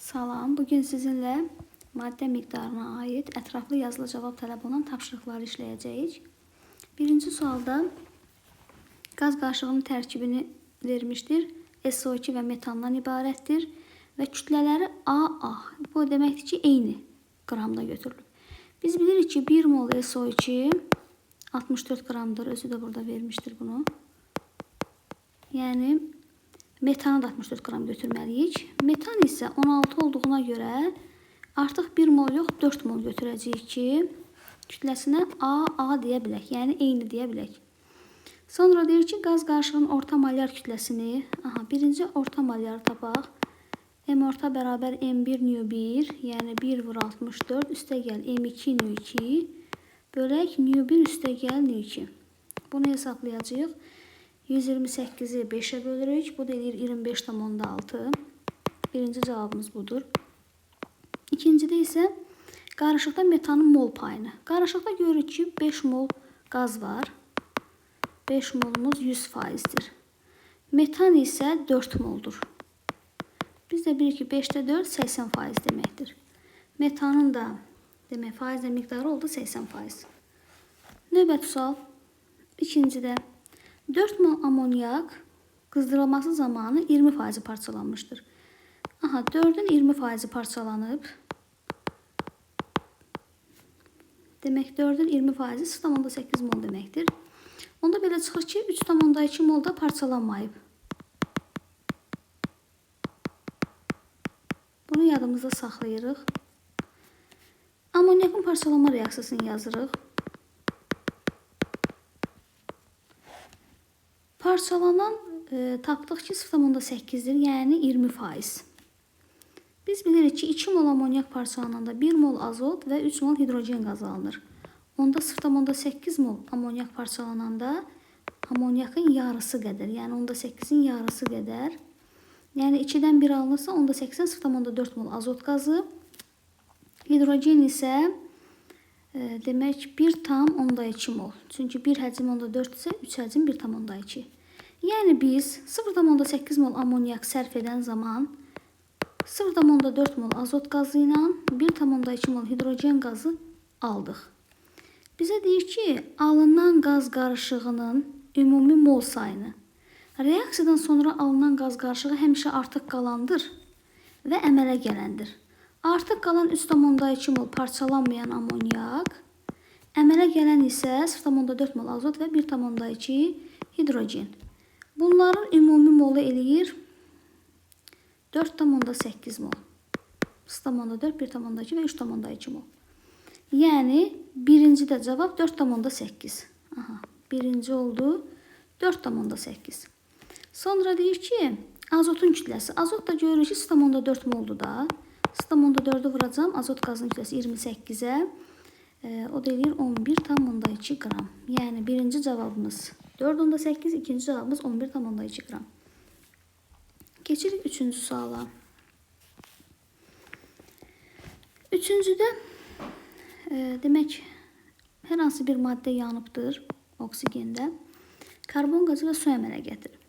Salam, bugün sizinlə maddə miqdarına aid ətraflı yazılı cavab tələb olunan tapşırıqları işləyəcəyik. Birinci sualda qaz qarışığının tərkibini vermişdir. SO2 və metandan ibarətdir və kütlələri AA. Bu deməkdir ki, eyni qramda götürülür. Biz bilirik ki, 1 mol SO2 64 qramdır. Özü də burada vermişdir bunu. Yəni metanı da 64 qram götürməliyik. Metan isə 16 olduğuna görə artıq 1 mol yox, 4 mol götürəcəyik ki, kütləsinə AA deyə bilək. Yəni eyni deyə bilək. Sonra deyir ki, qaz qarışığının orta molyar kütləsini, birinci orta molyarı tapaq. M orta bərabər M1 nü1, yəni 1 vur 64 üstə gəl M2 nü2 bölək nü1 üstə gəl nü2. Bunu hesablayacağıq. 128'i 5'e bölürük. Bu da edir 25,6. Birinci cavabımız budur. İkincide ise qarışıqda metanın mol payını. Qarışıqda görürük ki 5 mol qaz var. 5 molumuz 100%'dir. Metan ise 4 moldur. Biz de bilirik ki 5'te 4 80% deməkdir. Metanın da demək faizlə miqdarı oldu 80%. Növbəti sual. İkincidə 4 mol amonyak qızdırılması zamanı 20% parçalanmıştır. 4'ün 20% parçalanıb. Demək 4'ün 20% 0,8 mol deməkdir. Onda belə çıxır ki 3,2 mol da parçalanmayıb. Bunu yadımızda saxlayırıq. Amonyakın parçalanma reaksiyasını yazırıq. Parçalanan tapdıq ki 0,8'dir, yəni 20%. Biz bilirik ki 2 mol amonyak parçalananda 1 mol azot və 3 mol hidrogen qazı alınır. Onda 0,8 mol amonyak parçalananda amonyakın yarısı qədər, yəni 0,8'in yarısı qədər. Yəni 2'dən 1 alınırsa 0,8'in 0,4 mol azot qazı. Hidrogen isə demək 1,2 mol. Çünki 1 həcm 4 isə 3 həcm 1,2. Yəni biz 0,8 mol amonyak sərf edən zaman 0,4 mol azot qazı ilə 1,2 mol hidrogen qazı aldıq. Bizə deyir ki, alınan qaz qarışığının ümumi mol sayını. Reaksiyadan sonra alınan qaz qarışığı həmişə artıq qalandır və əmələ gələndir. Artıq qalan 3,2 mol parçalanmayan amonyak, əmələ gələn isə 0,4 mol azot və 1,2 hidrogen. Bunların ümumi molu eləyir 4,8 mol. 0,4, 1,2 və 3,2 mol. Yəni birinci də cavab 4,8. Birinci oldu 4,8. Sonra deyir ki azotun kütləsi. Azot da görürük ki 0,4 moldur da. 0,4'ü vuracağım. Azot qazının kütləsi 28'e. O da eləyir 11,2 qram. Yəni birinci cavabımız 4,8, ikinci cavabımız 11,2 qram. Keçirik üçüncü suala. Üçüncüdə demək hər hansı bir maddə yanıbdır oksigende. Karbon qazı və su əmələ gətirir.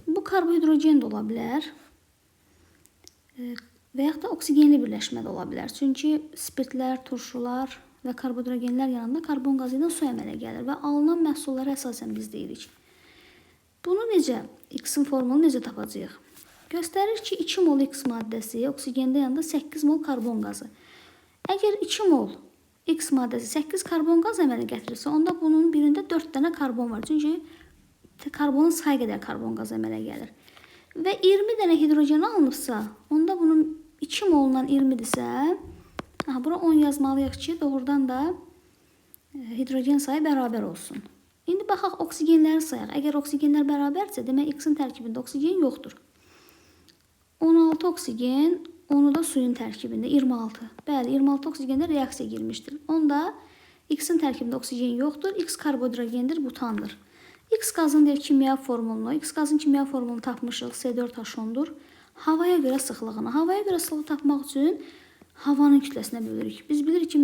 Bu karbohidrogen də ola bilər. Və yaxud da oksigenli birləşmə də ola bilər. Çünki spirtlər, turşular və karbohidrogenlər yanında karbon qazı ilə su əmələ gəlir və alınan məhsullara əsasən biz deyirik. Bunu necə, X-in formulunu necə tapacağıq? Göstərir ki 2 mol X maddəsi oksigende yanında 8 mol karbon qazı. Əgər 2 mol X maddəsi 8 karbon qaz əmələ gətirirsə, onda bunun birində 4 dənə karbon var. Çünki karbonun sayı qədər karbon qaz əmələ gəlir. Və 20 dənə hidrogen alınıbsa, onda bunun 2 molundan 20'dirsə, bura 10 yazmalıyıq ki, doğrudan da hidrogen sayı bərabər olsun. İndi baxaq oksigenləri sayaq. Əgər oksigenlər bərabərsə, demək X-in tərkibində oksigen yoxdur. 16 oksigen, onu da suyun tərkibində 26. Bəli, 26 oksigendə reaksiya girmişdir. Onda X-in tərkibində oksigen yoxdur. X karbohidrogendir, butandır. X qazın deyir kimya formulunu. X qazın kimya formulunu tapmışıq. C4H10'dur. Havaya görə sıxlığını. Havaya görə sıxlığı tapmaq üçün havanın kütləsinə bölürük. Biz bilirik ki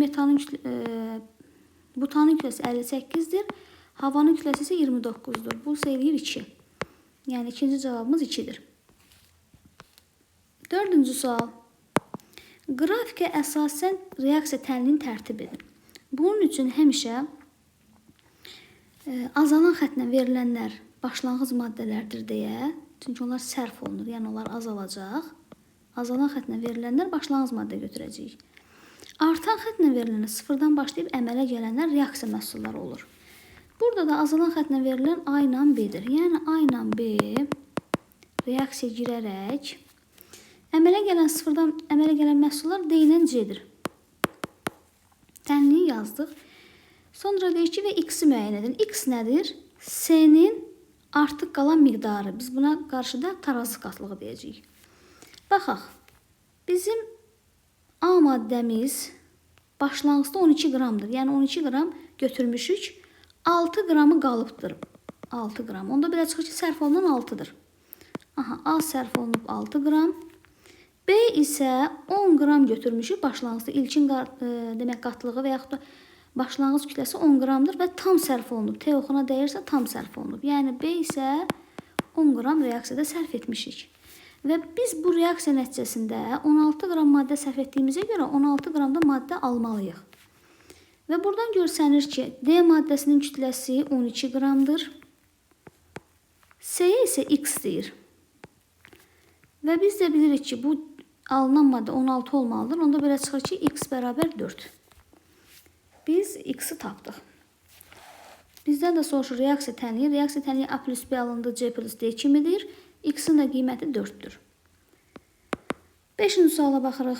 butanın kütləsi 58'dir. Havanın kütləsi isə 29'dur. Bu eləyir 2. Yəni ikinci cavabımız 2'dir. Dördüncü sual. Qrafikə əsasən reaksiya tənliyin tərtibidir. Bunun üçün həmişə azalan xətlə verilənlər başlanğıc maddələrdir deyə, çünki onlar sərf olunur, yəni onlar azalacaq. Azalan xətlə verilənlər başlanğıc maddə götürəcəyik. Artan xətlə verilənlər sıfırdan başlayıb əmələ gələnlər reaksiya məhsulları olur. Burada da azalan xətlə verilən A ilə B-dir. Yəni A ilə B reaksiya girərək əmələ gələn sıfırdan əmələ gələn məhsullar D ilə C-dir. Tənliyi yazdıq. Sonra deyir ki, və X-i müəyyən edin. X nədir? C-nin artıq qalan miqdarı. Biz buna qarşıda tarazı qatlığı deyəcəyik. Baxaq, bizim A maddəmiz başlanğıcda 12 qramdır. Yəni 12 qram götürmüşük, 6 qramı qalıbdır. 6 qram. Onda belə çıxır ki, sərf olunan 6-dır. Aha, A sərf olunub 6 qram. B isə 10 qram götürmüşük başlanğıcda. İlkin demək qatlığı və yaxud da başlanğıc kütləsi 10 qramdır və tam sərf olunub. T oxuna dəyirsə tam sərf olunub. Yəni B isə 10 qram reaksiyada sərf etmişik. Və biz bu reaksiya nəticəsində 16 qram maddə sərf etdiyimizə görə 16 qram da maddə almalıyıq. Və buradan görsənir ki, D maddəsinin kütləsi 12 qramdır. C-yə isə X deyir. Və biz də bilirik ki, bu alınan maddə 16 olmalıdır. Onda belə çıxır ki, X bərabər 4. Biz X-i tapdıq. Bizdən də soruşur reaksiya tənliyi. Reaksiya tənliyi A plus B alındı, C plus D kimidir. X-in də qiyməti 4-dür. 5-ci suala baxırıq.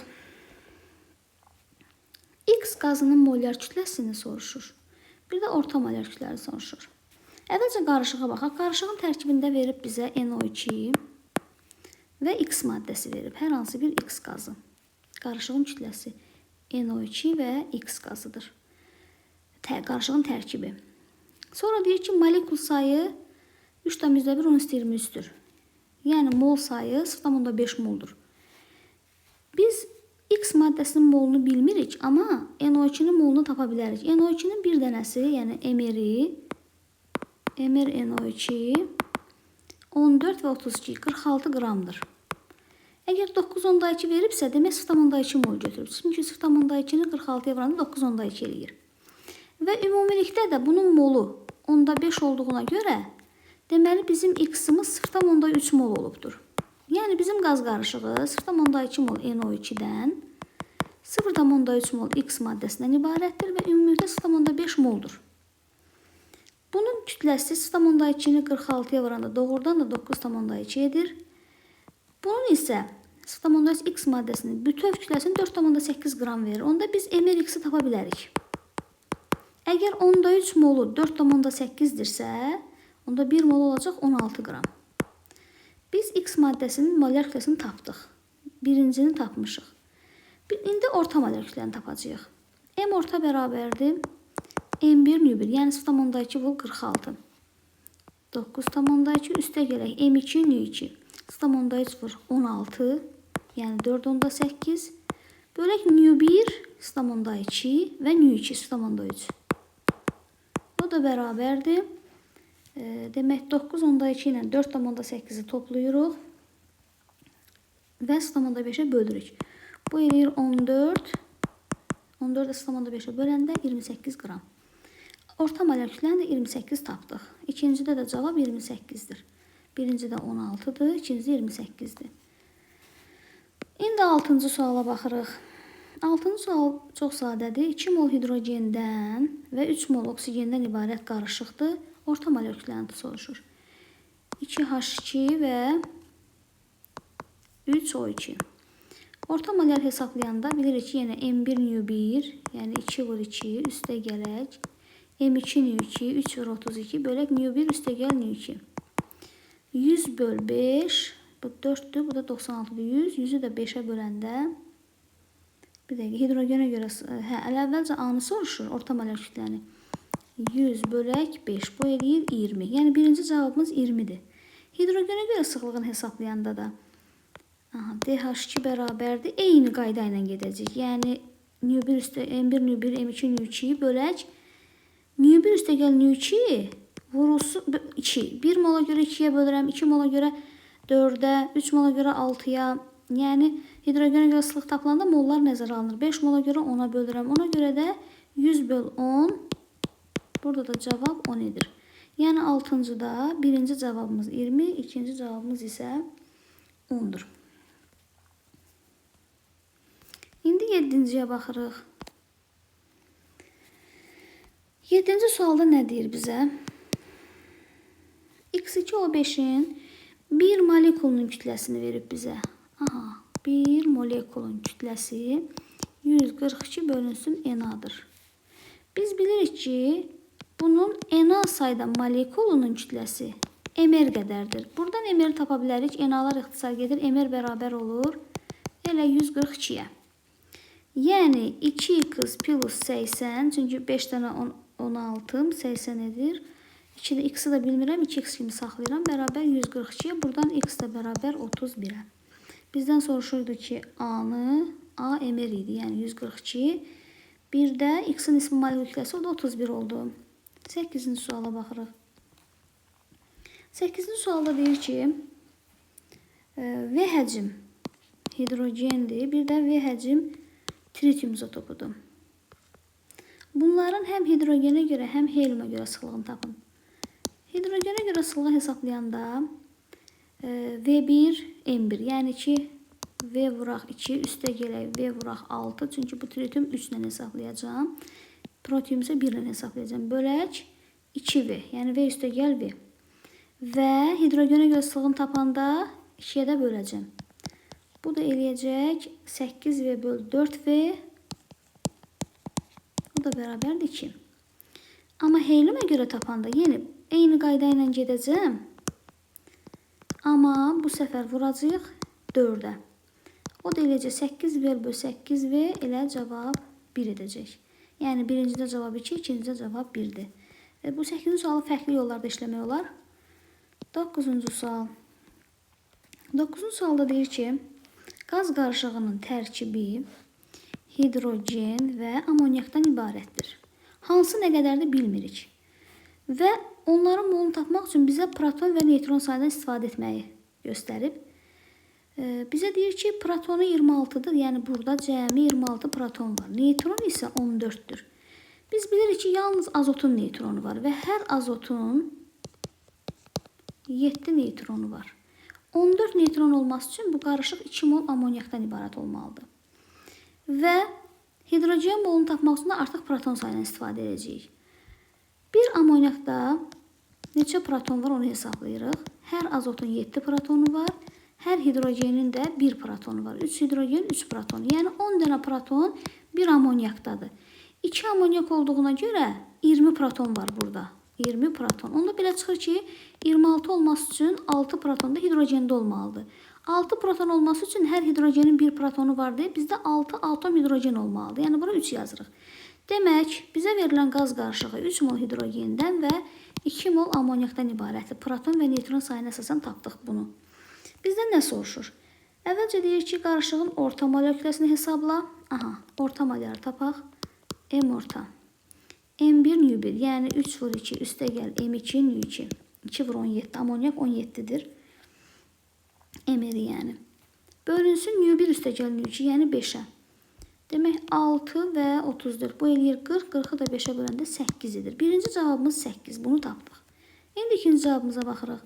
X qazının molyar kütləsini soruşur. Bir də orta molyar kütlələri soruşur. Əvvəlcə qarışığa baxaq. Qarışığın tərkibində verib bizə NO2 və X maddəsi verib. Hər hansı bir X qazı. Qarışığın kütləsi NO2 və X qazıdır. Qarışığın tərkibi. Sonra deyir ki, molekul sayı 3,1 10^-23-dür. Yəni mol sayı 0,5 moldur. Biz X maddəsinin molunu bilmirik, amma NO2-nin molunu tapa bilərik. NO2-nin bir dənəsi, yəni MrNO2 14 və 32, 46 qramdır. Əgər 9,2 veribsə, demək 0,2 mol götürür. Çünki 0,2-ni 46-ya vuranda 9,2 eləyir. Və ümumilikdə də bunun molu 10,5 olduğuna görə, deməli bizim X-imiz 0,3 mol olubdur. Yəni bizim qaz qarışığı 0,2 mol NO2-dən 0,3 mol X maddəsindən ibarətdir və ümumilikdə 0,5 moldur. Bunun kütləsi 0,2-ni 46-ya vuranda doğrudan da 9,2 edir. Bunun isə 0,3 X maddəsinin bütöv kütləsini 4,8 qram verir. Onda biz MrX-i tapa bilərik. Əgər 10,3 molu 4,8-dirsə, onda 1 mol olacaq 16 qram. Biz X maddəsinin molyar kütləsini tapdıq. Birincini tapmışıq. İndi orta molyar kütləni tapacağıq. M orta bərabərdir M1/1, yəni 0,2 böl 46. 9,2 üstə gələk M2/2. 0,3 vur 16, yəni 4,8. Bölək νu1 0,2 və νu2 0,3. O da bərabərdir. Demək 9,2 ilə 4,8-i toplayırıq və 0,5-ə bölürük. Bu eləyir 14. 14-ə 0,5-ə böləndə 28 qram. Orta molyar kütləni də 28 tapdıq. İkincidə də cavab 28-dir. Birincidə 16-dır, ikincide 28-dir. İndi 6-cı suala baxırıq. 6-cı sual çox sadədir. 2 mol hidrogendən və 3 mol oksigenden ibarət qarışıqdır. Orta molyar kütləni soruşur. 2H2 və 3O2. Orta molyar hesablayanda bilirik ki, yenə M1/1, yəni 2 vur 2 üstə gələk. M2/2, 3 vur 32, bölək νu1 üstə gəl νu2. 100 böl 5, bu 4'dür, bu da 96'dır. 100, 100'ü də 5'ə böləndə, bir dəqiqə, hidrogenə görə, əvvəlcə A-nı soruşur, orta molyar kütləni. 100 bölək 5, bu eləyir 20. Yəni birinci cavabımız 20-dir. Hidrogenə görə sıxlığını hesablayanda da DH2 bərabərdir. Eyni qayda ilə gedəcək. Yəni νu1 üstə M1 νu1 M2 νu2 bölək νu1 üstə gəl νu2 vurulsun 2. 1 mola görə 2-yə bölürəm, 2 mola görə 4-ə, 3 mola görə 6-ya, Yəni hidrogena görə ıslıq tapılanda mollar nəzərə alınır. 5 mola görə 10-a bölürəm. Ona görə də 100 böl 10. Burada da cavab 10 edir. Yəni 6-cıda birinci cavabımız 20, ikinci cavabımız isə 10-dur. İndi 7-ciyə baxırıq. 7-ci sualda nə deyir bizə? X2O5-in bir molekulunun kütləsini verib bizə. Aha, bir molekulun kütləsi 142 bölünsün NA-dır. Biz bilirik ki, bunun NA sayda molekulunun kütləsi mR qədərdir. Buradan mR tapa bilərik. NA-lar ixtisar gedir. mR bərabər olur elə 142-yə. Yəni 2x plus 80, çünki 5 dənə 16, 80 edir. 2-də x-i də bilmirəm, 2x kimi saxlayıram. Bərabər 142-yə, buradan x də bərabər 31-ə. Bizdən soruşurdu ki, A mR idi, yəni 142. Bir də x-in ismi molekul kütləsi, o da 31 oldu. 8-ci suala baxırıq. 8-ci sualda deyir ki, V həcm hidrogendir, bir də V həcm tritium izotopudur. Bunların həm hidrogenə görə, həm helyuma görə sıxlığını tapın. Hidrogenə görə sıxlığı hesablayanda V1, M1, yəni ki, V vuraq 2, üstə gələk V vuraq 6, çünki bu tritium 3 ilə hesablayacağım. Protium isə 1 ilə hesablayacağım. Bölək 2V, yəni V üstə gəl V. Və hidrogenə görə sıxlığını tapanda 2-yə də böləcəm. Bu da eləyəcək 8V böl 4V. Bu da bərabərdir 2. Amma helyuma görə tapanda yenə eyni qayda ilə gedəcəm. Amma bu səfər vuracaq 4-ə. O da eləyəcək 8V böl 8V elə cavab 1 edəcək. Yəni birincidə cavab 2, ikincidə cavab 1-dir. Bu 8-ci sualı fərqli yollarda işləmək olar. 9-cu sual. 9-cu sualda deyir ki, qaz qarışığının tərkibi hidrogen və amonyakdan ibarətdir. Hansı nə qədərdir bilmirik. Və onların molunu tapmaq üçün bizə proton və neytron sayından istifadə etməyi göstərib. Bizə deyir ki, protonu 26-dır, yəni burada cəmi 26 proton var. Neytron isə 14-dür. Biz bilirik ki, yalnız azotun neytronu var və hər azotun 7 neytronu var. 14 neytron olması üçün bu qarışıq 2 mol amonyakdan ibarət olmalıdır. Və hidrogen molunu tapmaq üçün artıq proton sayından istifadə edəcəyik. Bir amonyakda neçə proton var onu hesablayırıq. Hər azotun 7 protonu var. Hər hidrogenin də 1 protonu var. 3 hidrogen, 3 proton. Yəni 10 dənə proton bir amonyakdadır. 2 amonyak olduğuna görə 20 proton var burada. 20 proton. Onda belə çıxır ki, 26 olması üçün 6 proton da hidrogende olmalıdır. 6 proton olması üçün hər hidrogenin 1 protonu var deyə bizdə 6 atom hidrogen olmalıdır. Yəni bura 3 yazırıq. Demək, bizə verilən qaz qarışığı 3 mol hidrogenden və 2 mol amonyakdan ibarətdir. Proton və neytron sayına əsasən tapdıq bunu. Bizdən nə soruşur? Əvvəlcə deyir ki, qarışığın orta molar kütləsini hesabla. Aha, orta moları tapaq. M orta. M1 nü1, yəni 3 vur 2 üstə gəl M2 nü2. 2 vur 17, amonyak 17-dir. M-eri yəni. Bölünsün nü1 üstə gəl nü2, yəni 5-ə. Demək 6 və 34. Bu eləyir 40, 40-ı da 5-ə böləndə 8 edir. Birinci cavabımız 8, bunu tapdıq. İndi ikinci cavabımıza baxırıq.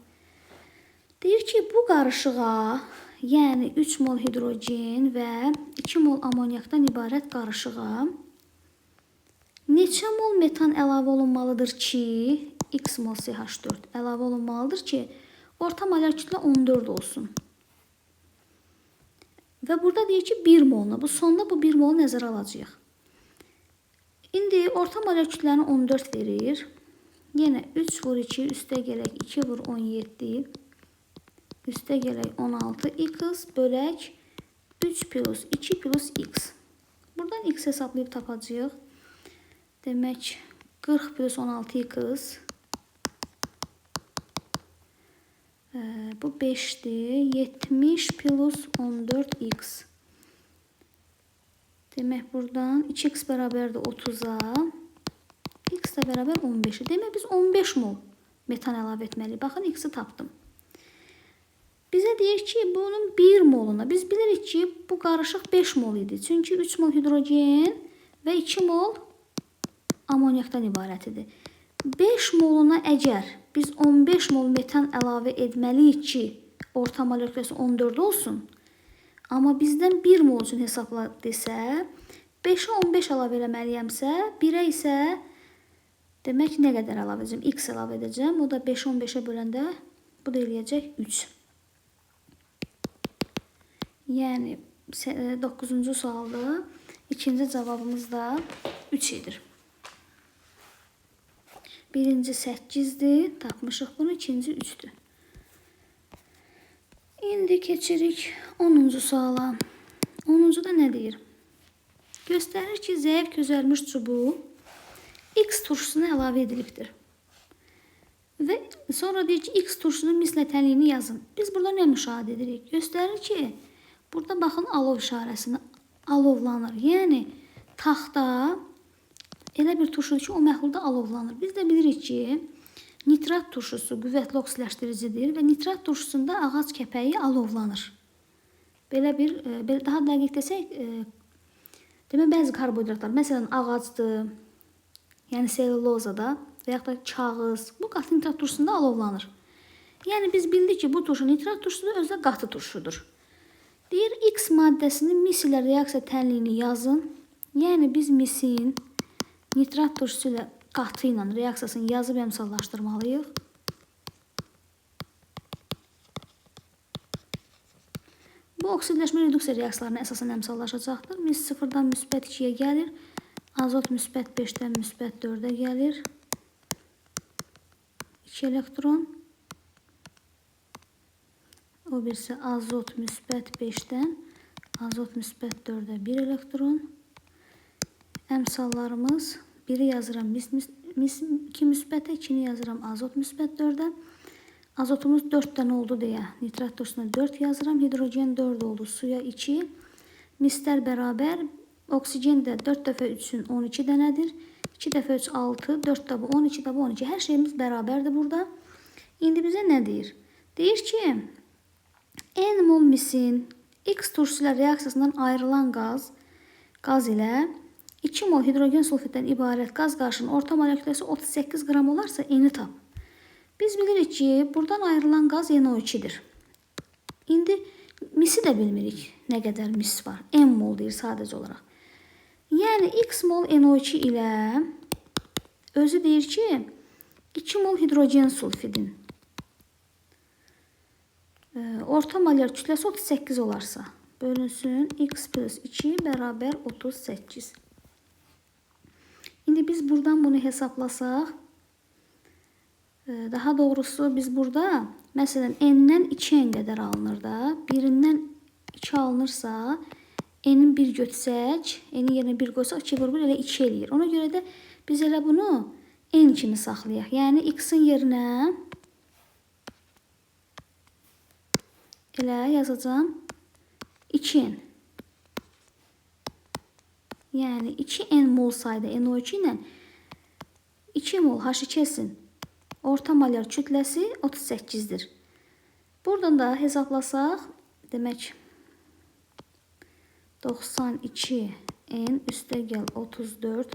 Deyir ki, bu qarışığa, yəni 3 mol hidrogen və 2 mol amonyakdan ibarət qarışığa neçə mol metan əlavə olunmalıdır ki, x mol CH4 əlavə olunmalıdır ki, orta molar kütlə 14 olsun. Və burada deyir ki, 1 moluna. Bu sonda bu 1 molu nəzərə alacağıq. İndi orta molar kütləni 14 verir. Yenə 3 vur 2 üstə gələk 2 vur 17 üstə gələk 16 x bölək 3 plus 2 plus x. Buradan x hesablayıb tapacağıq. Demək 40 plus 16 x. Bu 5'dir. 70 plus 14x. Demək buradan 2x bərabərdir 30'a. X də bərabər 15'e. Demək biz 15 mol metan əlavə etməliyik. Baxın x'i tapdım. Bizə deyir ki, bunun 1 moluna, biz bilirik ki, bu qarışıq 5 mol idi. Çünki 3 mol hidrogen və 2 mol amonyakdan ibarət idi. 5 moluna əgər biz 15 mol metan əlavə etməliyik ki, orta molekül kütləsi 14 olsun. Amma bizdən 1 mol üçün hesabla desə, 5-ə 15 əlavə eləməliyəmsə, 1-ə isə demək nə qədər əlavə edəcəm? X əlavə edəcəm. O da 5-ə 15-ə böləndə bu da eləyəcək 3. Yəni 9-cu sualda ikinci cavabımız da 3 edir. Birinci 8-dir, tapmışıq bunu, ikinci 3-dür. İndi keçirik 10-cu suala. 10-cuda nə deyir? Göstərir ki, zəif közərmiş çubuğu X turşusuna əlavə edilibdir. Və sonra deyir ki, X turşusunun mislə tənliyini yazın. Biz burada nə müşahidə edirik? Göstərir ki, burada baxın alov işarəsini alovlanır. Yəni taxta elə bir turşudur ki, o məhlulda alovlanır. Biz də bilirik ki, nitrat turşusu qüvvətli oksilləşdiricidir və nitrat turşusunda ağac kəpəyi alovlanır. Belə daha dəqiq desək, demək bəzi karbohidratlar, məsələn ağacdır, yəni selulozada və yaxud da kağız, bu qatı nitrat turşusunda alovlanır. Yəni biz bildik ki, bu turşu nitrat turşusudur, özü də qatı turşudur. Deyir, X maddəsinin mis ilə reaksiya tənliyini yazın. Yəni biz misin nitrat turşusu ilə qatı ilə reaksiyasını yazıb əmsallaşdırmalıyıq. Bu oksidləşmə reduksiya reaksiyalarına əsasən əmsallaşacaqdır. Mis 0-dan müsbət 2-yə gəlir. Azot müsbət 5-dən müsbət 4-ə gəlir. 2 elektron. O birisi azot müsbət 5-dən, azot müsbət 4-ə 1 elektron. Əmsallarımız 1-i yazıram mis 2 müsbətə, 2-ni yazıram azot müsbət 4-ə. Azotumuz 4-dən oldu deyə nitrat turşusuna 4 yazıram. Hidrogen 4 oldu, suya 2. Mislər bərabər. Oksigen də 4 dəfə 3-ün 12 dənədir. 2 dəfə 3 6, 4 də bu 12 də bu 12. Hər şeyimiz bərabərdir burada. İndi bizə nə deyir? Deyir ki, N mol misin X turşusu ilə reaksiyasından ayrılan qaz ilə 2 mol hidrogen sulfitdən ibarət qaz qarışının orta molekül kütləsi 38 qram olarsa N-i tap. Biz bilirik ki, buradan ayrılan qaz NO2-dir. İndi misi də bilmirik nə qədər mis var. N mol deyir sadəcə olaraq. Yəni X mol NO2 ilə özü deyir ki, 2 mol hidrogen sulfidin orta molekül kütləsi 38 olarsa bölünsün X plus 2 bərabər 38. İndi biz buradan bunu hesablasaq, daha doğrusu biz burada məsələn N-dən 2N qədər alınır da, 1-dən 2 alınırsa N-in 1 götürsək, N-in yerinə 1 qoysaq 2 vurur elə 2 eləyir. Ona görə də biz elə bunu N kimi saxlayaq. Yəni X-in yerinə elə yazacağım 2N. Yəni 2N mol sayda NO2 ilə 2 mol H2S-in orta molekül kütləsi 38-dir. Buradan da hesablasaq, demək 92N üstə gəl 34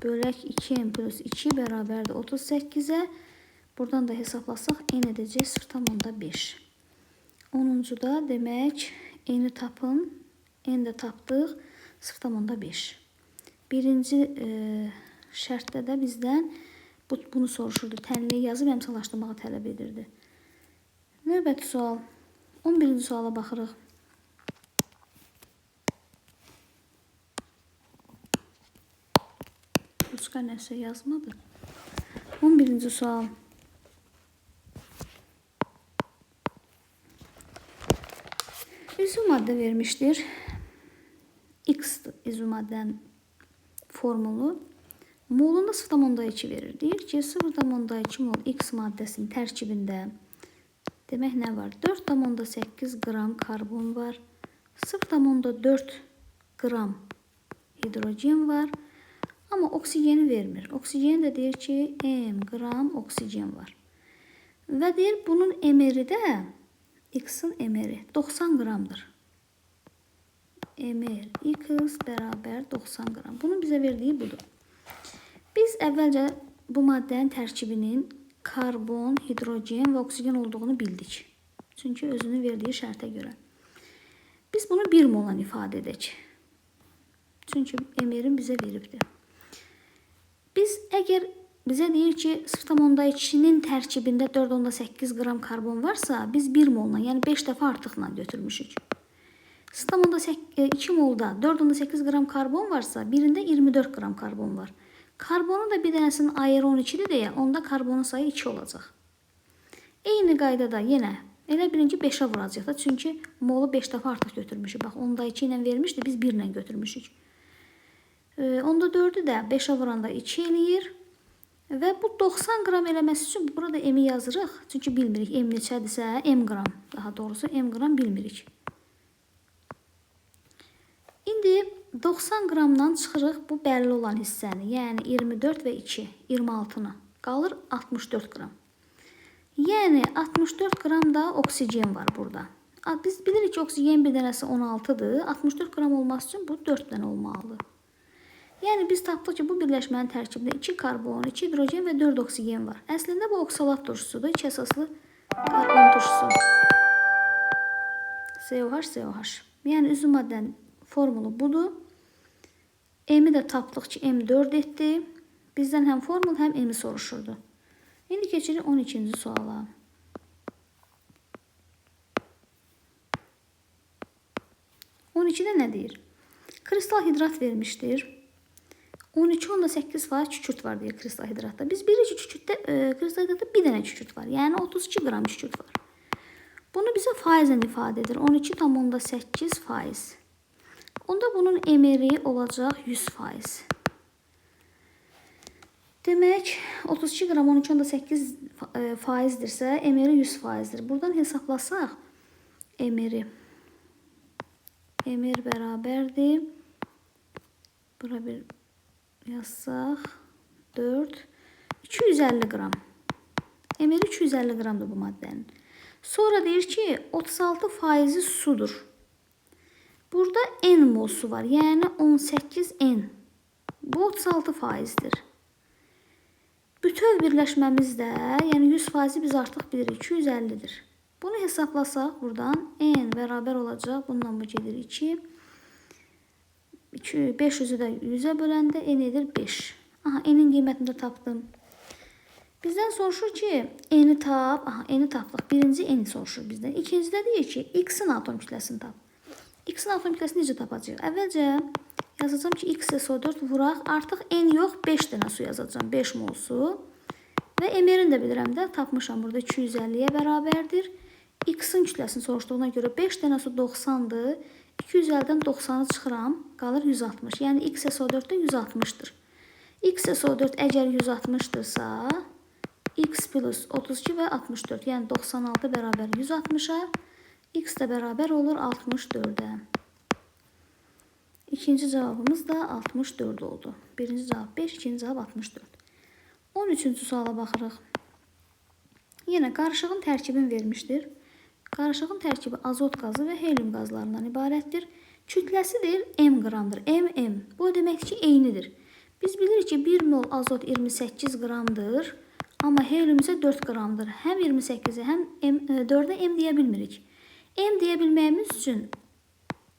bölək 2N plus 2 bərabərdir 38-ə. Buradan da hesablasaq N edəcək 0,5. 10-cuda demək N-i tapın, N də tapdıq 0,5. Birinci şərtdə də bizdən bunu soruşurdu. Tənliyi yazıb əmsallaşdırmağı tələb edirdi. Növbəti sual. 11-ci suala baxırıq. Ruska nəsə yazmadı. 11-ci sual. İzomadda vermişdir. X izomaddan formulu. Molunda 0,2 verir. Deyir ki, 0,2 mol X maddəsinin tərkibində demək nə var? 4,8 qram karbon var. 0,4 qram hidrogen var. Amma oksigeni vermir. Oksigen də deyir ki, M qram oksigen var. Və deyir, bunun emeri də X'in emeri 90 qramdır. Emer X bərabər 90 qram. Bunun bizə verdiyi budur. Biz əvvəlcə bu maddənin tərkibinin karbon, hidrogen və oksigen olduğunu bildik. Çünki özünün verdiyi şərtə görə. Biz bunu 1 molla ifadə edək. Çünki emerin bizə veribdir. Biz əgər bizə deyir ki, 0,2-nin tərkibində 4,8 qram karbon varsa, biz 1 molla, yəni 5 dəfə artıqla götürmüşük. 0,2 molda 4,8 qram karbon varsa, birində 24 qram karbon var. Karbonun da bir dənəsinin ayırı 12-dir deyə, onda karbonun sayı 2 olacaq. Eyni qaydada yenə, elə birinci 5-ə vuracaq da, çünki molu 5 dəfə artıq götürmüşük. Bax, onda 2 ilə vermişdi, biz 1 ilə götürmüşük. Onda 4-ü də 5-ə vuranda 2 eləyir. Və bu 90 qram eləməsi üçün burada M-i yazırıq. Çünki bilmirik M neçədirsə, M qram. Daha doğrusu M qram bilmirik. İndi 90 qramdan çıxırıq bu bəlli olan hissəni. Yəni 24 və 2, 26-nı. Qalır 64 qram. Yəni 64 qram da oksigen var burada. Biz bilirik ki, oksigen bir dənəsi 16-dır. 64 qram olması üçün bu 4 dənə olmalıdır. Yəni biz tapdıq ki, bu birləşmənin tərkibində 2 karbon, 2 hidrogen və 4 oksigen var. Əslində bu oksalat turşusudur. 2 əsaslı karbon turşusu. COH, COH. Yəni üzüm maddənin formulu budur. M-i də tapdıq ki, M 4 etdi. Bizdən həm formul, həm M-i soruşurdu. İndi keçirik 12-ci suala. Nə deyir? Kristal hidrat vermişdir. 12,8% kükürt var deyə kristal hidratda. Biz bilirik ki, kristal hidratda bir dənə kükürt var. Yəni 32 qram kükürt var. Bunu bizə faizlə ifadə edir. 12,8%. Onda bunun emeri olacaq 100%. Demək, 32 qram 12,8%dirsə, emeri 100%dir. Buradan hesablasaq, emeri bərabərdir. Bura bir yazsaq, 4, 250 qram. Emeri 250 qramdır bu maddənin. Sonra deyir ki, 36% sudur. Burada N mol su var, yəni 18N. Bu 36%dir. Bütöv birləşməmiz də, yəni 100%-i biz artıq bilirik, 250-dir. Bunu hesablasaq, buradan N bərabər olacaq, bundan bu gedir 2. 500-ü də 100-ə böləndə N edir 5. Aha, N-in qiymətini də tapdım. Bizdən soruşur ki, N-i tap. Aha, N-i tapdıq. Birinci N-i soruşur bizdən. İkincidə deyir ki, X-in atom kütləsini tap. X-in atom kütləsini necə tapacaq? Əvvəlcə yazacağım ki, X-SO4 vuraq. Artıq N yox, 5 dənə su yazacağım. 5 mol su. Və emerini də bilirəm də, tapmışam burada 250-yə bərabərdir. X-in kütləsini soruşduğuna görə 5 dənə su 90-dır. 250-dən 90-ı çıxıram, qalır 160. Yəni X-SO4 də 160-dır. X-SO4 əgər 160-dırsa, X plus 32 və 64. Yəni 96 bərabər 160-a, X də bərabər olur 64-ə. İkinci cavabımız da 64 oldu. Birinci cavab 5, ikinci cavab 64. 13-cü suala baxırıq. Yenə qarışığın tərkibini vermişdir. Qarışığın tərkibi azot qazı və helyum qazlarından ibarətdir. Kütləsidir M qramdır. M. Bu deməkdir ki, eynidir. Biz bilirik ki, 1 mol azot 28 qramdır. Amma helyum isə 4 qramdır. Həm 28-ə, həm 4-ə M deyə bilmirik. M deyə bilməyimiz üçün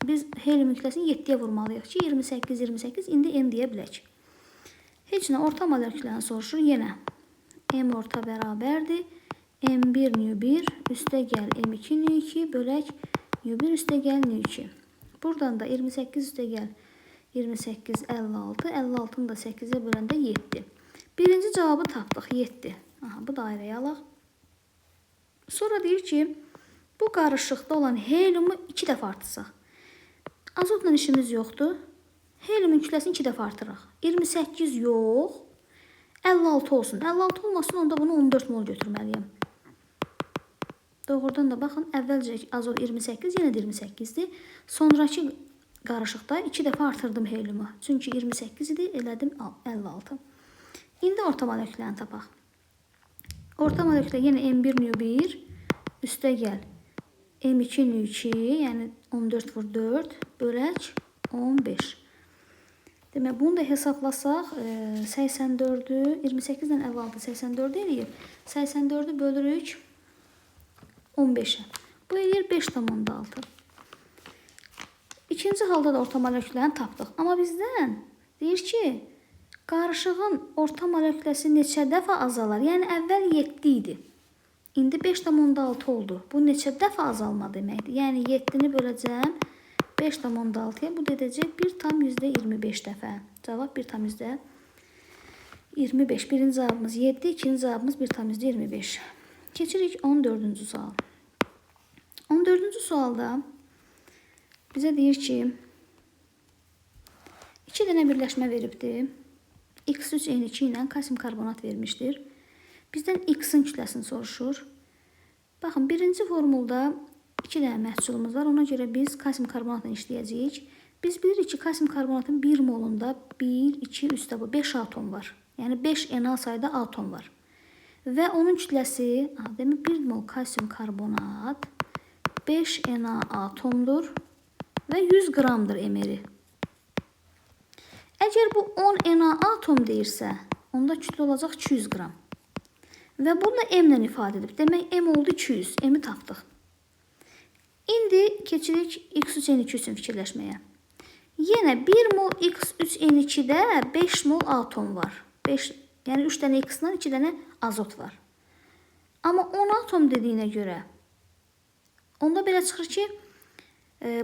biz helyum kütləsini 7-yə vurmalıyıq ki, 28, indi M deyə bilək. Heç nə, orta molar kütləni soruşur. Yenə M orta bərabərdir. M1 nü1 üstə gəl M2 nü2 bölək nü1 üstə gəl nü2. Buradan da 28 üstə gəl 28, 56. 56-nı da 8-ə böləndə 7. Birinci cavabı tapdıq, 7. Aha, bu dairəyə alaq. Sonra deyir ki, bu qarışıqda olan helyumu 2 dəfə artırsaq. Azotla işimiz yoxdur. Helyumun kütləsini 2 dəfə artıraq. 28 yox, 56 olsun. 56 olmasın, onda bunu 14 mol götürməliyəm. Doğrudan da baxın, əvvəlcə azot 28, yenə də 28-dir. Sonraki qarışıqda 2 dəfə artırdım helyumu. Çünki 28 idi, elədim 56. İndi orta moleküləni tapaq. Orta molekülə yenə M1 nü1 üstə gəl M2'nin 2, yəni 14 vur 4 bölək 15. Demək, bunu da hesablasaq, 84'ü 28'dən əvvəldə 84 eləyir. 84'ü bölürük 15'ə. Bu eləyir 5,6. İkinci halda da orta molekül kütləni tapdıq. Amma bizdən deyir ki, qarışığın orta molekül kütləsi neçə dəfə azalar? Yəni əvvəl 7 idi. İndi 5,6 oldu. Bu neçə dəfə azalma deməkdir. Yəni 7-ni böləcəm 5,6-ya. Bu da edəcək 1,25 dəfə. Cavab 1,25. Birinci cavabımız 7, ikinci cavabımız 1,25. Keçirik 14-cü sual. 14-cü sualda bizə deyir ki, 2 dənə birləşmə veribdir. X3N2 ilə kalsium karbonat vermişdir. Bizdən X-in kütləsini soruşur. Baxın, birinci formulda 2 dənə məhsulumuz var. Ona görə biz kalsium karbonatla işləyəcəyik. Biz bilirik ki, kalsium karbonatın 1 molunda 1, 2, 3 də bu 5 atom var. Yəni 5 Na sayda atom var. Və onun kütləsi, demək 1 mol kalsium karbonat 5 Na atomdur və 100 qramdır emeri. Əgər bu 10 Na atom deyirsə, onda kütlə olacaq 200 qram. Və bunu da M ilə ifadə edib. Demək, M oldu 200. M-i tapdıq. İndi keçirik X3N2 üçün fikirləşməyə. Yenə 1 mol X3N2-də 5 mol atom var. Yəni 3 dənə X-dan 2 dənə azot var. Amma 10 atom dediyinə görə, onda belə çıxır ki,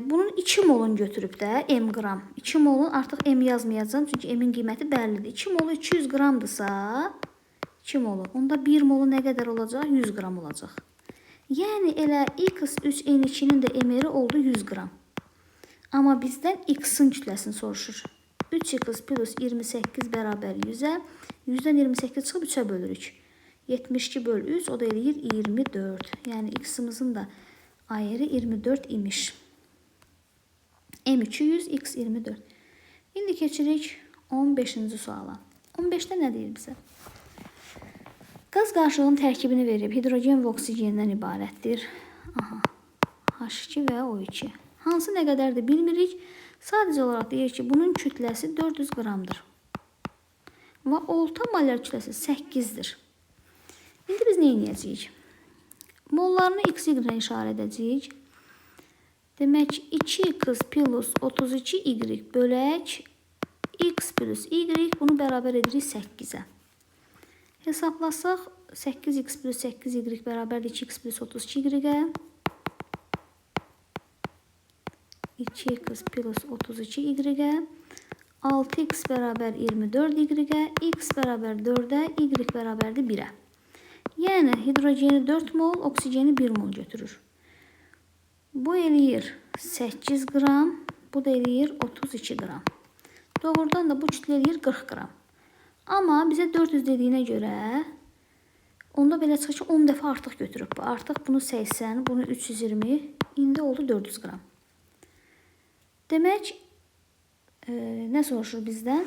bunun 2 molunu götürüb də M qram. 2 molu artıq M yazmayacağım, çünki M-in qiyməti bəllidir. 2 molu 200 qramdırsa, 2 molu. Onda 1 molu nə qədər olacaq? 100 qram olacaq. Yəni elə X3N2-nin də emeri oldu 100 qram. Amma bizdən X-in kütləsini soruşur. 3X plus 28 bərabər 100-ə. 100-dən 28 çıxıb 3-ə bölürük. 72 böl 3, o da eləyir 24. Yəni X-imizin də ayırı 24 imiş. M200, X 24. İndi keçirik 15-ci suala. 15-də nə deyir bizə? Qaz qarışığının tərkibini verib. Hidrogen və oksigenden ibarətdir. H2 və O2. Hansı nə qədərdir bilmirik. Sadəcə olaraq deyir ki, bunun kütləsi 400 qramdır. Və orta molar kütləsi 8-dir. İndi biz nə edəcəyik? Mollarını X, Y işarə edəcəyik. Demək, 2X plus 32Y bölək X plus Y, bunu bərabər edirik 8-ə. Hesablasaq, 8X plus 8Y bərabərdir 2X plus 32Y-ə. 2X plus 32Y-ə. 6X bərabər 24Y-ə. X bərabər 4-ə, Y bərabərdir 1-ə. Yəni, hidrogeni 4 mol, oksigeni 1 mol götürür. Bu eləyir 8 qram, bu da eləyir 32 qram. Doğrudan da bu kütlə eləyir 40 qram. Amma bizə 400 dediyinə görə, onda belə çıxır ki, 10 dəfə artıq götürüb. Artıq bunu 80, bunu 320, indi oldu 400 qram. Demək, nə soruşur bizdən?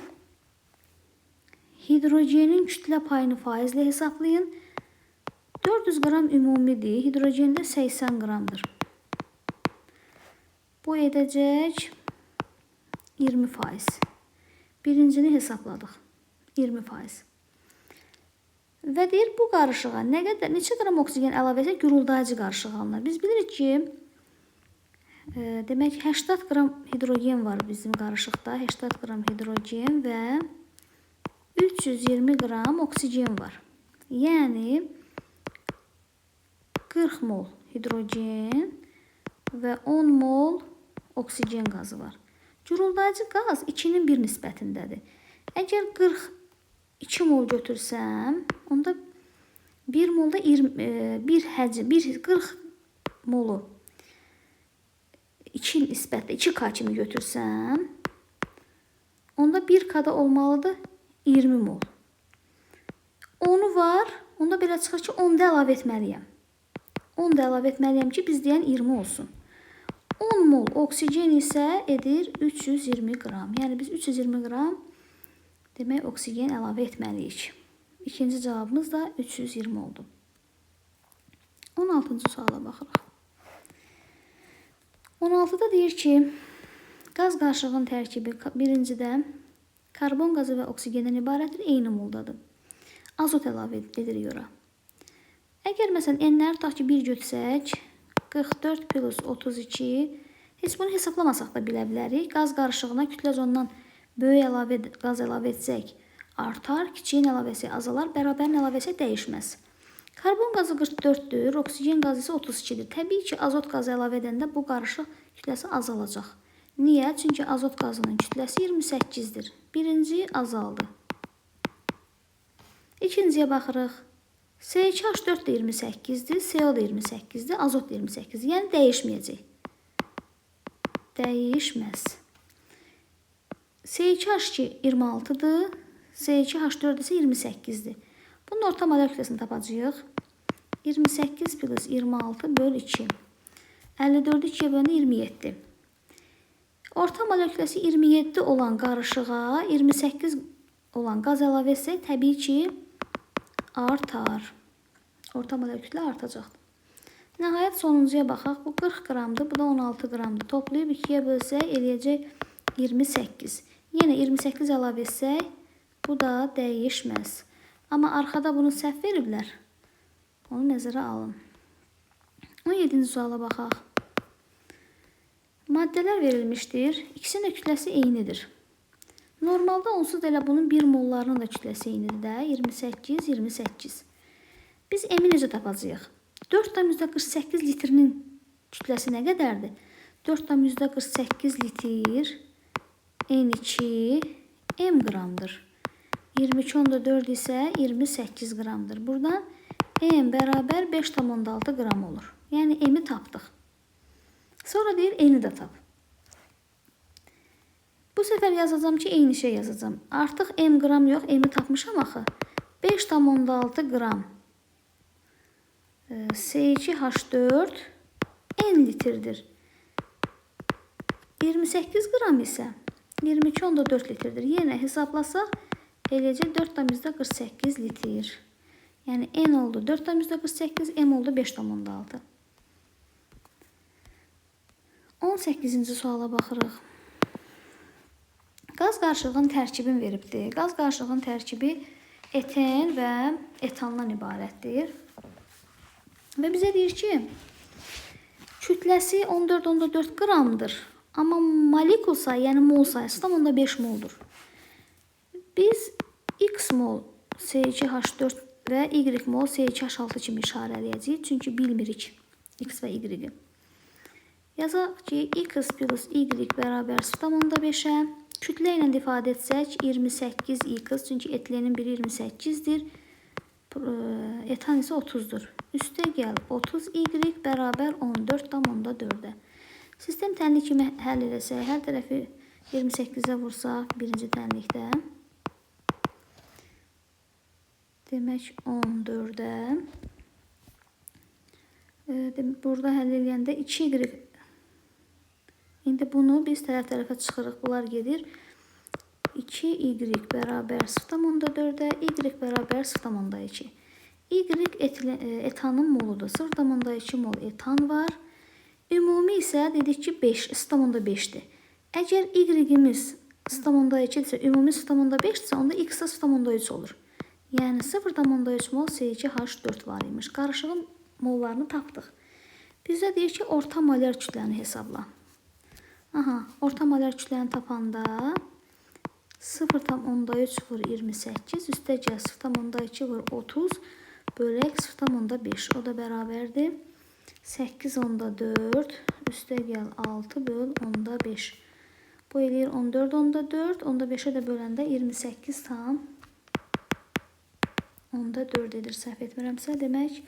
Hidrogenin kütlə payını faizlə hesablayın. 400 qram ümumidir, hidrogende 80 qramdır. Bu edəcək 20%. Birincini hesabladıq. 20%. Və deyir, bu qarışığa neçə qram oksigen əlavə etsək guruldayıcı qarışıq alınır. Biz bilirik ki, demək 80 qram hidrogen var bizim qarışıqda. 80 qram hidrogen və 320 qram oksigen var. Yəni 40 mol hidrogen və 10 mol oksigen qazı var. Guruldayıcı qaz 2-nin 1 nisbətindədir. Əgər 42 mol götürsəm, onda 1 molda 40 molu 2 nisbətdə 2K kimi götürsəm, onda 1K-da olmalıdır 20 mol. 10'u var, onda belə çıxır ki, 10 da əlavə etməliyəm. 10 da əlavə etməliyəm ki, biz deyən 20 olsun. 10 mol oksigen isə edir 320 qram. Yəni biz 320 qram demək oksigen əlavə etməliyik. İkinci cavabımız da 320 oldu. 16-cı suala baxırıq. 16-da deyir ki, qaz qarışığının tərkibi birincidə karbon qazı və oksigendən ibarətdir, eyni moldadır. Azot əlavə edirik ora. Əgər məsələn n-ləri tutaq ki 1 götürsək, 44 plus 32, heç bunu hesablamasaq da bilə bilərik. Qaz qarışığına kütləc ondan böyük qaz əlavə etsək artar, kiçiyin əlavəsi azalar, bərabərin əlavəsi dəyişməz. Karbon qazı 44-dür, oksigen qazı isə 32-dir. Təbii ki, azot qazı əlavə edəndə bu qarışıq kütləsi azalacaq. Niyə? Çünki azot qazının kütləsi 28-dir. Birinci azaldı. İkinciyə baxırıq. C2H4 də 28-dir, CO da 28-dir, azot da 28-dir. Yəni dəyişməyəcək. Dəyişməz. C2H2 26-dır, C2H4 isə 28-dir. Bunun orta molar kütləsini tapacağıq. 28 plus 26 böl 2. 54-ü 2-yə bölündə 27. Orta molar kütləsi 27 olan qarışığa 28 olan qaz əlavə etsək, təbii ki, artar. Orta molar kütlə artacaqdır. Nəhayət sonuncuya baxaq. Bu 40 qramdır, bu da 16 qramdır. Toplayıb 2-yə bölsək, eləyəcək 28. Yenə 28 əlavə etsək, bu da dəyişməz. Amma arxada bunu səhv veriblər. Onu nəzərə alın. 17-ci suala baxaq. Maddələr verilmişdir. İkisinin də kütləsi eynidir. Normalda onsuz da elə bunun 1 mollarının da kütləsi eynidir də. 28, 28. Biz M-i necə tapacağıq? 4,48 litrinin kütləsi nə qədərdir? 4,48 litr N2 M qramdır. 22,4 isə 28 qramdır. Buradan M bərabər 5,6 qram olur. Yəni M-i tapdıq. Sonra deyir N-i də tap. Bu səfər yazacağım ki, eyni şey yazacağım. Artıq M qram yox, M-i tapmışam axı. 5,6 qram C2H4 N litrdir. 28 qram isə 22,4 litrdir. Yenə hesablasaq, eləcə 4,48 litr. Yəni N oldu 4,48, M oldu 5,6. 18-ci suala baxırıq. Qaz qarışığının tərkibini veribdir. Qaz qarışığının tərkibi eten və etandan ibarətdir. Və bizə deyir ki, kütləsi 14,4 qramdır. Amma molekul sayı, yəni mol sayısı tam onda 5 moldur. Biz X mol C2H4 və Y mol C2H6 kimi işarələyəcəyik. Çünki bilmirik X və Y-i. Yazaq ki, X plus Y bərabər 0,5-ə. Kütlə ilə ifadə etsək 28X, çünki etilenin biri 28-dir. Etan isə 30-dur. Üstə gəl 30Y bərabər 14,4-ə. Sistem tənlik kimi həll edəsək, hər tərəfi 28-ə vursaq birinci tənlikdə. Demək 14-ə. Burada həll edəndə 2Y. İndi bunu biz tərəf-tərəfə çıxırıq. Bunlar gedir. 2Y bərabər 0,4-ə, Y bərabər 0,2. Y etanın moludur. 0,2 mol etan var. Ümumi isə dedik ki 0,5-dir. Əgər Y-imiz 0,2-dirsə, ümumi 0,5-dirsə, onda X də 0,3 olur. Yəni 0,3 mol C2H4 var imiş. Qarışığın mollarını tapdıq. Bizə deyir ki, orta molar kütləni hesabla. Orta molar kütləni tapanda 0,3 vur 28, üstə gəl 0,2 vur 30, bölək 0,5. O da bərabərdir 8,4, üstə gəl 6 böl 10,5. Bu eləyir 14,4, 5-ə də böləndə 28,4 edir, səhv etmirəmsə. Demək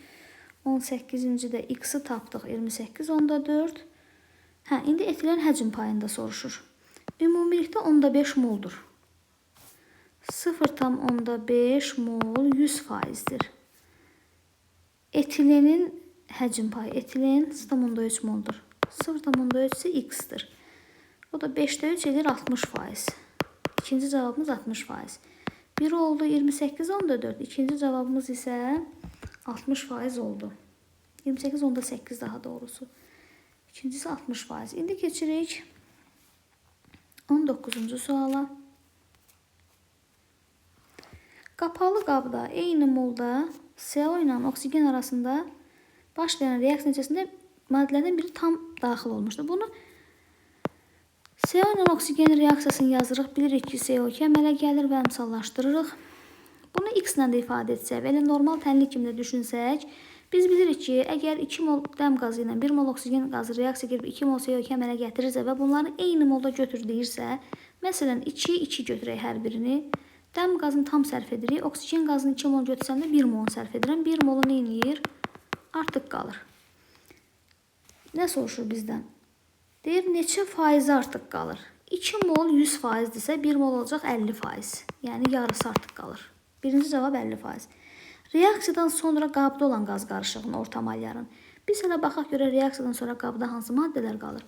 18-ci də X-i tapdıq 28,4. İndi etilen həcm payında soruşur. Ümumilikdə 10,5 moldur. 0,5 mol 100%dir. Etilenin həcm payı, etilen 0,3 moldur. 0,3 isə X-dir. O da 5-də 3 edir 60%. İkinci cavabımız 60%. Biri oldu 28,4. İkinci cavabımız isə 60% oldu. 28,8 daha doğrusu. İkincisi 60%. İndi keçirik 19-cu suala. Qapalı qabda eyni molda CO ilə oksigen arasında başlayan reaksiya nəticəsində maddələrdən biri tam daxil olmuşdur. Bunu CO ilə oksigen reaksiyasını yazırıq. Bilirik ki, CO2 əmələ gəlir və əmsallaşdırırıq. Bunu X ilə də ifadə etsək, elə normal tənlik kimi də düşünsək, biz bilirik ki, əgər 2 mol dəm qazı ilə 1 mol oksigen qazı reaksiya edib 2 mol CO2 əmələ gətirirsə və bunları eyni molda götür deyirsə, məsələn 2 götürək hər birini, dəm qazını tam sərf edirik, oksigen qazını 2 mol götürsəndə 1 mol sərf edirəm, 1 molu nə eləyir? Artıq qalır. Nə soruşur bizdən? Deyir, neçə faizi artıq qalır? 2 mol 100%dirsə, 1 mol olacaq 50%. Yəni yarısı artıq qalır. Birinci cavab 50%. Reaksiyadan sonra qabda olan qaz qarışığını ortamalayarın. Biz hələ baxaq görə reaksiyadan sonra qabda hansı maddələr qalır?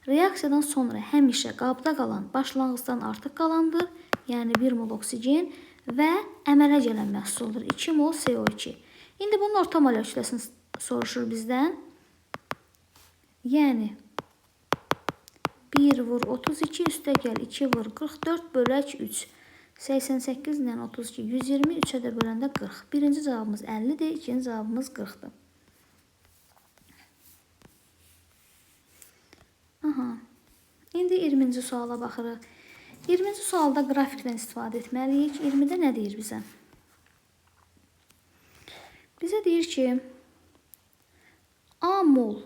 Reaksiyadan sonra həmişə qabda qalan başlanğıcdan artıq qalandır. Yəni 1 mol oksigen və əmələ gələn məhsuldur 2 mol CO2. İndi bunun orta molar kütləsini soruşur bizdən. Yəni 1 vur 32 üstə gəl 2 vur 44 bölək 3. 88 ilə 32, 120, 3-ə də böləndə 40. Birinci cavabımız 50-dir, ikinci cavabımız 40-dır. İndi 20-ci suala baxırıq. 20-ci sualda qrafikdən istifadə etməliyik. 20-də nə deyir bizə? Bizə deyir ki, A mol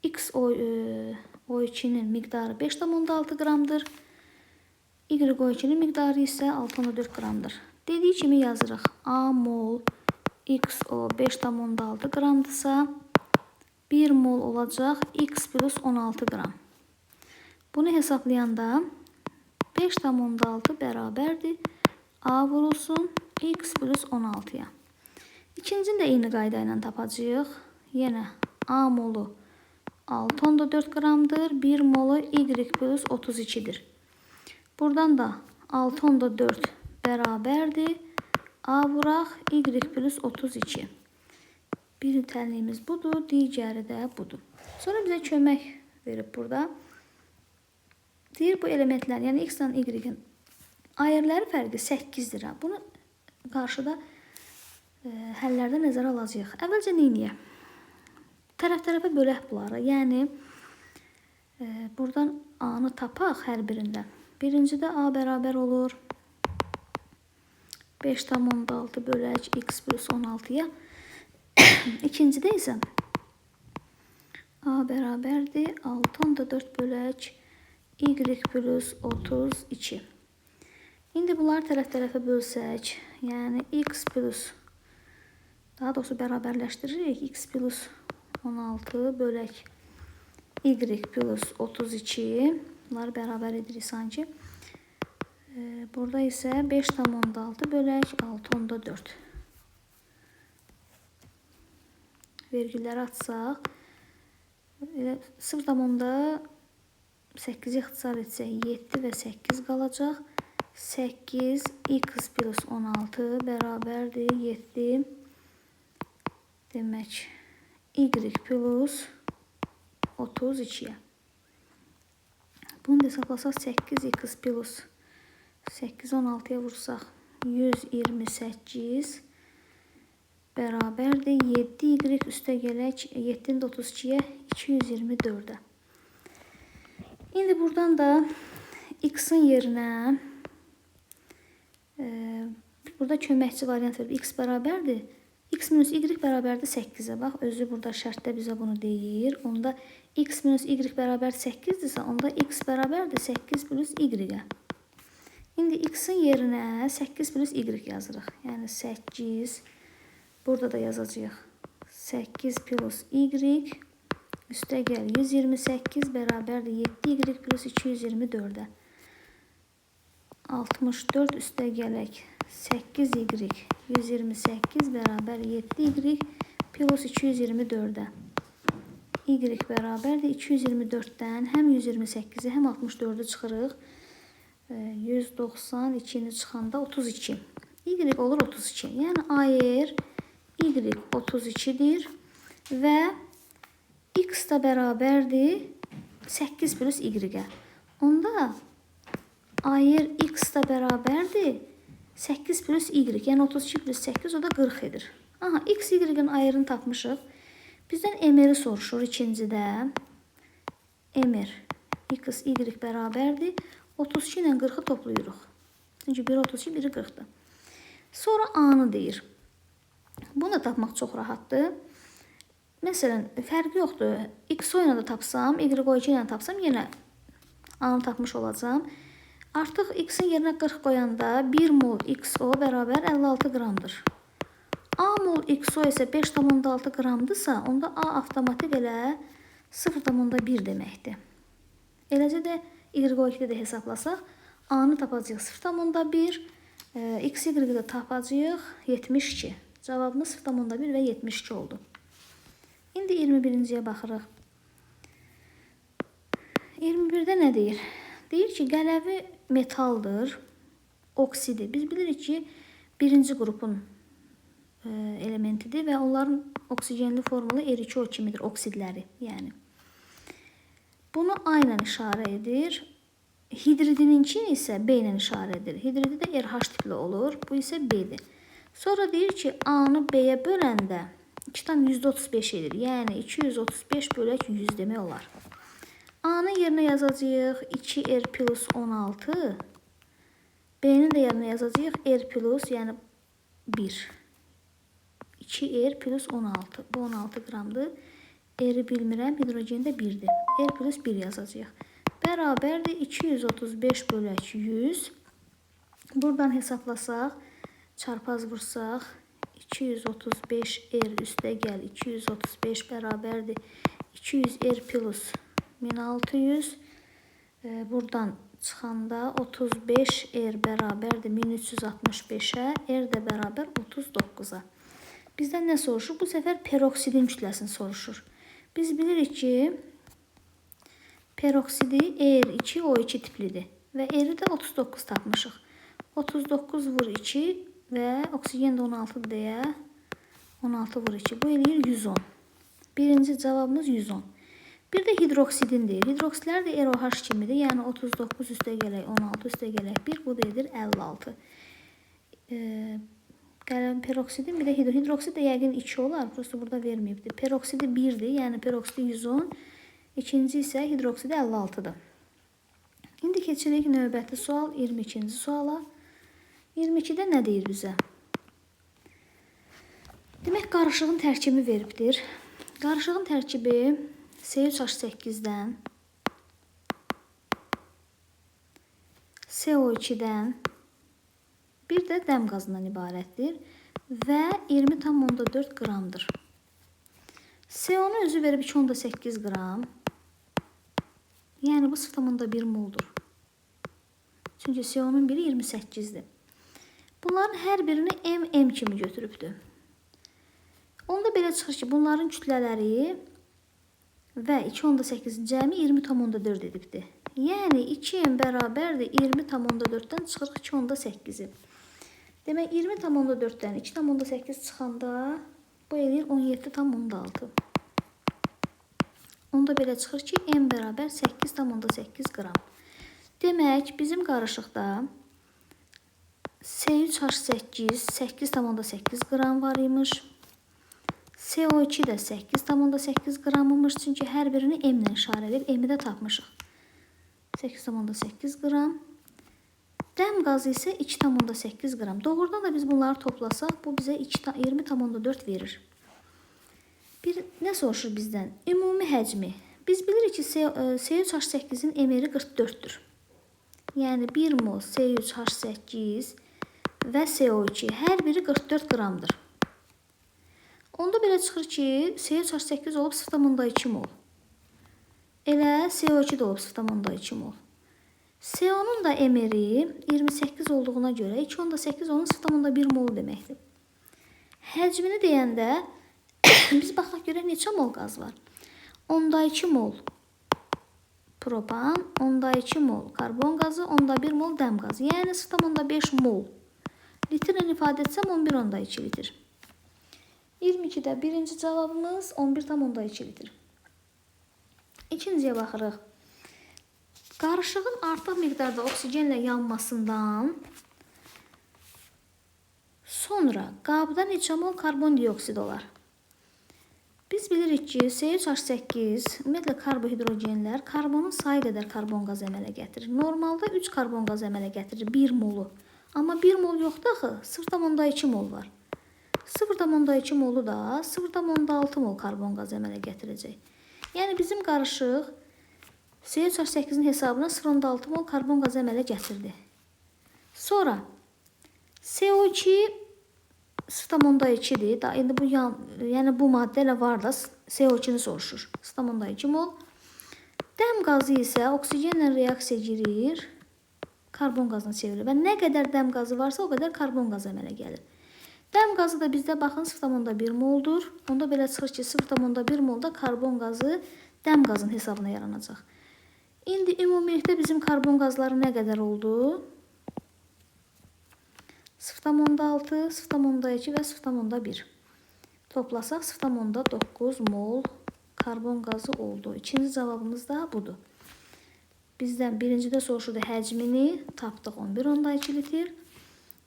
XO2-nin miqdarı 5,6 qramdır. Y2-nin miqdarı isə 6,4 qramdır. Dediyi kimi yazırıq. A mol XO 5,6 qramdırsa 1 mol olacaq X plus 16 qram. Bunu hesablayanda 5,6 bərabərdir. A vurulsun X plus 16-ya. İkincini də eyni qayda ilə tapacağıq. Yenə A molu 6,4 qramdır. 1 molu Y plus 32'dir. Buradan da 6,4 bərabərdir. A vuraq Y plus 32. Bir tənliyimiz budur, digəri də budur. Sonra bizə kömək verib burada. Deyir bu elementlər, yəni X ilə Y-in ayırları fərqi 8-dir. Bunu qarşıda həllərdə nəzərə alacağıq. Əvvəlcə neyniyək? Tərəf-tərəfə bölək bunları. Yəni buradan A-nı tapaq hər birindən. Birincidə A bərabər olur 5,6 bölək X plus 16-ya. İkincidə isə A bərabərdir 6,4 bölək Y plus 32. İndi bunları tərəf-tərəfə bölsək, yəni X plus, daha doğrusu bərabərləşdiririk. X plus 16 bölək Y plus 32. Bunları bərabər edirik sanki. Burada isə 5,6 bölək 6,4. Vergülləri atsaq, 0,8-i ixtisar etsək 7 və 8 qalacaq. 8 X plus 16 bərabərdir 7. Demək Y plus 32-yə. Bunu da hesablasaq 8x plus 8 16-ya vursaq 128 bərabərdir 7y üstə gələk 7-nin 32-yə 224-ə. İndi buradan da x-in yerinə burada köməkçi variant verir. X bərabərdir. X minus Y bərabərdir 8-ə. Bax, özü burada şərtdə bizə bunu deyir. Onda X minus Y bərabər 8-dirsə, onda X bərabərdir 8 plus Y-ə. İndi X-in yerinə 8 plus Y yazırıq. Yəni 8, burada da yazacağıq. 8 plus Y üstə gəl 128 bərabərdir 7Y plus 224-ə. 64 üstə gələk 8y 128 bərabər 7y plus 224-ə. Y bərabərdir 224-dən həm 128-i həm 64-ü çıxırıq. 192-ni çıxanda 32. Y olur 32. Yəni ayır Y 32-dir və X da bərabərdir 8 plus Y-ə. Onda ayır X da bərabərdir 8 plus Y. Yəni 32 plus 8 o da 40 edir. Aha, X, Y-in ayırını tapmışıq. Bizdən MR soruşur ikincidə. MR X, Y bərabərdir. 32 ilə 40-ı toplayırıq. Çünki biri 32, biri 40-dır. Sonra A-nı deyir. Bunu da tapmaq çox rahatdır. Məsələn, fərqi yoxdur. XO ilə də tapsam, YO2 ilə tapsam, yenə A-nı tapmış olacağım. Artıq X-in yerinə 40 qoyanda 1 mol XO bərabər 56 qramdır. A mol XO isə 5,6 qramdırsa, onda A avtomatik elə 0,1 deməkdir. Eləcə də YO2-də də hesablasaq, A-nı tapacağıq 0,1, XY-i də tapacağıq 72. Cavabımız 0,1 və 72 oldu. İndi 21-ciyə baxırıq. 21-də nə deyir? Deyir ki, qələvi metaldır, oksidi. Biz bilirik ki, birinci qrupun elementidir və onların oksigenli formulu R2O kimidir, oksidləri. Yəni. Bunu A ilə işarə edir. Hidridininki isə B ilə işarə edir. Hidridi də RH tipli olur. Bu isə B-dir. Sonra deyir ki, A-nı B-yə böləndə 2,135 edir. Yəni 235 bölək 100 demək olar. A-nın yerinə yazacağıq 2R plus 16. B-nin də yerinə yazacağıq R plus, yəni 1. 2R plus 16. Bu 16 qramdır. R-i bilmirəm, hidrogen də 1-dir. R plus 1 yazacağıq. Bərabərdir 235 bölək 100. Buradan hesablasaq, çarpaz vursaq, 235 R üstə gəl 235 bərabərdir 200 R plus 1600. Buradan çıxanda 35 R bərabərdir 1365-ə, R də bərabər 39-a. Bizdən nə soruşur? Bu səfər peroksidin kütləsini soruşur. Biz bilirik ki, peroksidi R2O2 tiplidir və R-i də 39 tapmışıq. 39 vur 2 və oksigen də 16 deyə 16 vur 2. Bu eləyir 110. Birinci cavabımız 110. Bir də hidroksidin deyir. Hidroksidlər də ROH kimidir. Yəni 39 üstə gələk 16 üstə gələk 1. Bu da edir 56. Peroksidin bir də hidroksid də yəqin 2 olar. Prosto burada verməyibdir. Peroksidi 1-dir. Yəni peroksidi 110. İkinci isə hidroksidi 56-dır. İndi keçirik növbəti sual 22-ci suala. 22-də nə deyir bizə? Demək, qarışığın tərkibi veribdir. Qarışığın tərkibi C3H8-dən, CO2-dən, bir də dəm qazından ibarətdir və 20,4 qramdır. CO-nu özü verib 2,8 qram. Yəni bu 0,1 moldur. Çünki CO-nun biri 28-dir. Bunların hər birini MM kimi götürübdür. Onda belə çıxır ki, bunların kütlələri və 2,8 cəmi 20,4 edibdir. Yəni 2M bərabərdir 20,4-dən çıxırıq 2,8-i. Demək 20,4-dən 2,8 çıxanda bu eləyir 17,6. Onda belə çıxır ki, M bərabər 8,8 qram. Demək, bizim qarışıqda C3H8 8,8 qram var imiş. CO2 də 8,8 qram imiş. Çünki hər birini M ilə işarə edir. M-i də tapmışıq. 8,8 qram. Dəm qazı isə 2,8 qram. Doğrudan da biz bunları toplasaq, bu bizə 20,4 verir. Bir nə soruşur bizdən? Ümumi həcmi. Biz bilirik ki, C3H8-in MR 44-dür. Yəni 1 mol C3H8 və CO2 hər biri 44 qramdır. Onda belə çıxır ki, C3H8 olub 0,2 mol. Elə CO2 də olub 0,2 mol. CO-nun da MR-i 28 olduğuna görə 2,8 onun 0,1 mol deməkdir. Həcmini deyəndə biz baxaq görək neçə mol qaz var. 10,2 mol propan, 10,2 mol karbon qazı, 10,1 mol dəm qazı. Yəni 0,5 mol. Litrlə ifadə etsəm 11,2 litr. 22-də birinci cavabımız 11,2 litr. İkinciyə baxırıq. Qarışığın artıq miqdarda oksigenlə yanmasından sonra qabda neçə mol karbon dioksid olar? Biz bilirik ki, C3H8, ümumiyyətlə karbohidrogenlər karbonun sayı qədər karbon qazı əmələ gətirir. Normalda 3 karbon qazı əmələ gətirir 1 molu. Amma 1 mol yoxdur axı, 0,2 mol var. 0,2 molu da 0,6 mol karbon qazı əmələ gətirəcək. Yəni bizim qarışıq C3H8-in hesabına 0,6 mol karbon qazı əmələ gətirdi. Sonra CO2 0,2-dir. Da indi bu yəni bu maddə ilə var da CO2-ni soruşur. 0,2 mol. Dəm qazı isə oksigenlə reaksiya girir, karbon qazına çevrilir. Və nə qədər dəm qazı varsa, o qədər karbon qazı əmələ gəlir. Dəm qazı da bizdə baxın 0,1 moldur. Onda belə çıxır ki, 0,1 molda karbon qazı dəm qazının hesabına yaranacaq. İndi ümumilikdə bizim karbon qazları nə qədər oldu? 0,6, 0,2 və 0,1. Toplasaq 0,9 mol karbon qazı oldu. İkinci cavabımız da budur. Bizdən birincidə soruşurdu həcmini, tapdıq 11,2 litr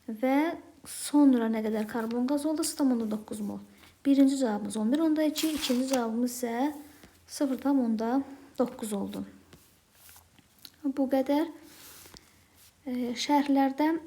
və sonra nə qədər karbon qazı oldu? 0,9 mol. Birinci cavabımız 11,2, ikinci cavabımız isə 0,9 oldu. Bu qədər şərhlərdən